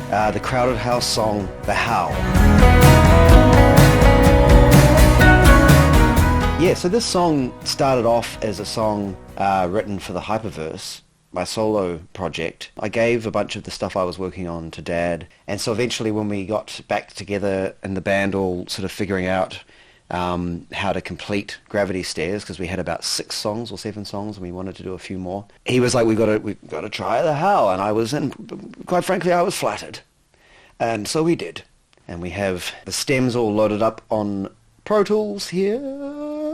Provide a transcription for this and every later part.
the Crowded House song, The Howl. Yeah, so this song started off as a song written for the Hyperverse, my solo project. I gave a bunch of the stuff I was working on to Dad, and so eventually when we got back together in the band, all sort of figuring out how to complete Gravity Stairs, because we had about 6 songs or 7 songs and we wanted to do a few more, he was like, we've got to try The Howl, and quite frankly I was flattered, and so we did. And we have the stems all loaded up on Pro Tools here.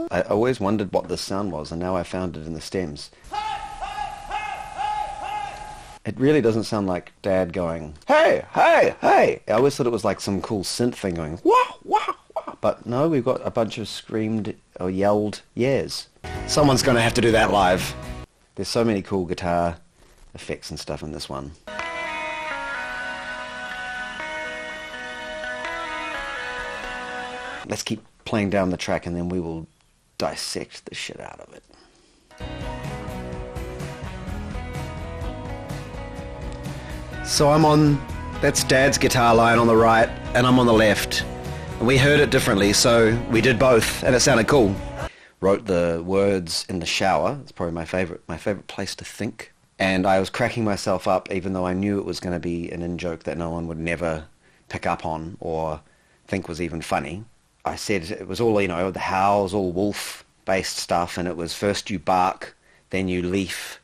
I always wondered what this sound was, and now I found it in the stems. It really doesn't sound like Dad going, hey, hey, hey. I always thought it was like some cool synth thing going, wah, wah, wah. But no, we've got a bunch of screamed or yelled yeahs. Someone's going to have to do that live. There's so many cool guitar effects and stuff in this one. Let's keep playing down the track and then we will dissect the shit out of it. So that's Dad's guitar line on the right, and I'm on the left. And we heard it differently, so we did both, and it sounded cool. Wrote the words in the shower. It's probably my favorite place to think. And I was cracking myself up, even though I knew it was going to be an in-joke that no one would never pick up on or think was even funny. I said it was all, the howls, all wolf-based stuff, and it was first you bark, then you leaf.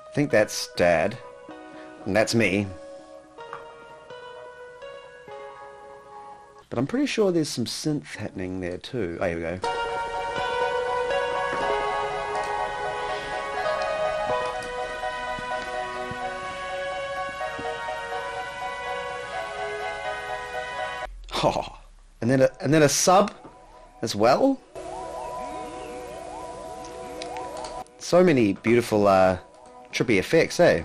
I think that's Dad, and that's me. But I'm pretty sure there's some synth happening there too. Oh, here we go. Oh, and then a sub as well. So many beautiful trippy effects, eh?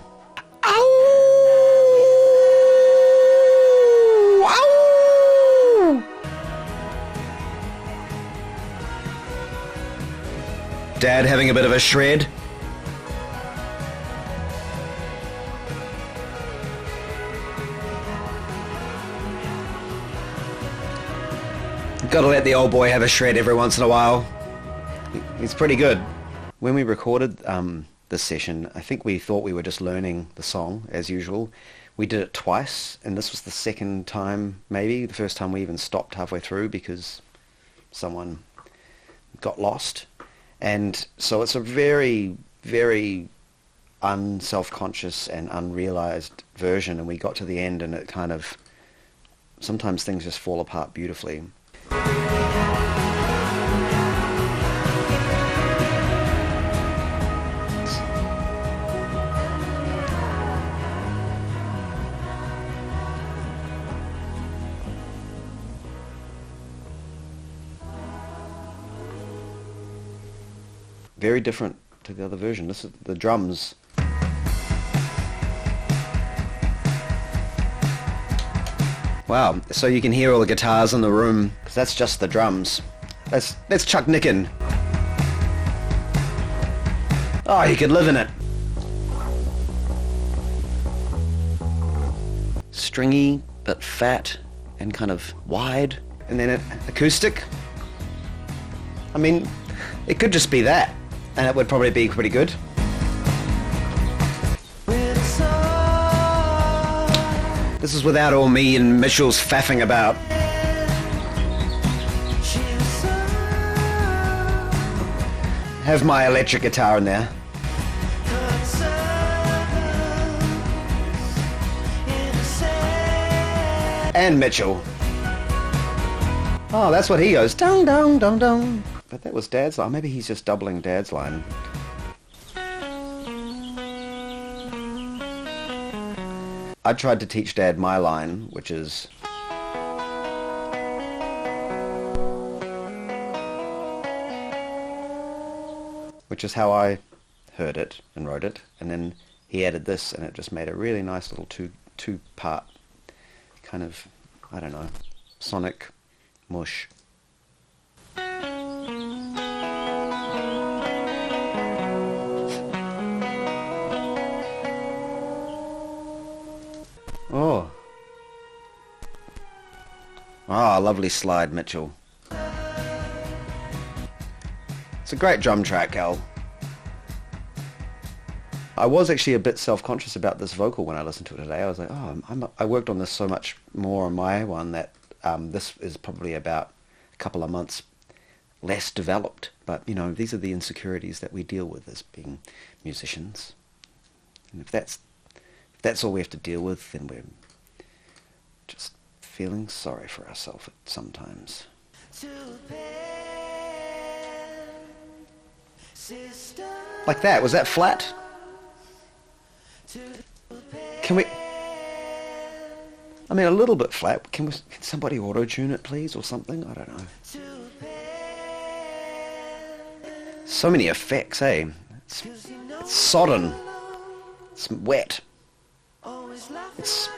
Dad having a bit of a shred. Gotta let the old boy have a shred every once in a while. He's pretty good. When we recorded this session, I think we thought we were just learning the song as usual. We did it twice, and this was the second time, maybe. The first time we even stopped halfway through because someone got lost. And so it's a very, very unself-conscious and unrealized version, and we got to the end and it kind of, sometimes things just fall apart beautifully. Very different to the other version. This is the drums. Wow, so you can hear all the guitars in the room, because that's just the drums. That's Chuck Nicken. Oh, you could live in it. Stringy, but fat, and kind of wide. And then acoustic. I mean, it could just be that, and it would probably be pretty good. This is without all me and Mitchell's faffing about. Have my electric guitar in there. And Mitchell. Oh, that's what he goes, dong dong dong dong. But that was Dad's line. Maybe he's just doubling Dad's line. I tried to teach Dad my line, which is... which is how I heard it and wrote it. And then he added this, and it just made a really nice little two-part kind of, I don't know, sonic mush. Ah, lovely slide, Mitchell. It's a great drum track, Al. I was actually a bit self-conscious about this vocal when I listened to it today. I was like, oh, I worked on this so much more on my one that this is probably about a couple of months less developed. But, you know, these are the insecurities that we deal with as being musicians. And if that's all we have to deal with, then we're just feeling sorry for ourselves sometimes. Like that. Was that flat? Can we... I mean, a little bit flat. Can somebody auto-tune it, please, or something? I don't know. So many effects, eh? It's sodden. It's wet. It's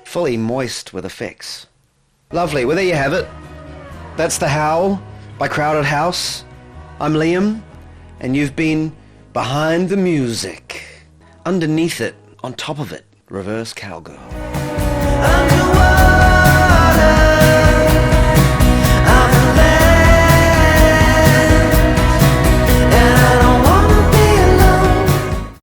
fully moist with effects. Lovely. Well, there you have it. That's The Howl by Crowded House. I'm Liam, and you've been behind the music. Underneath it, on top of it, reverse cowgirl.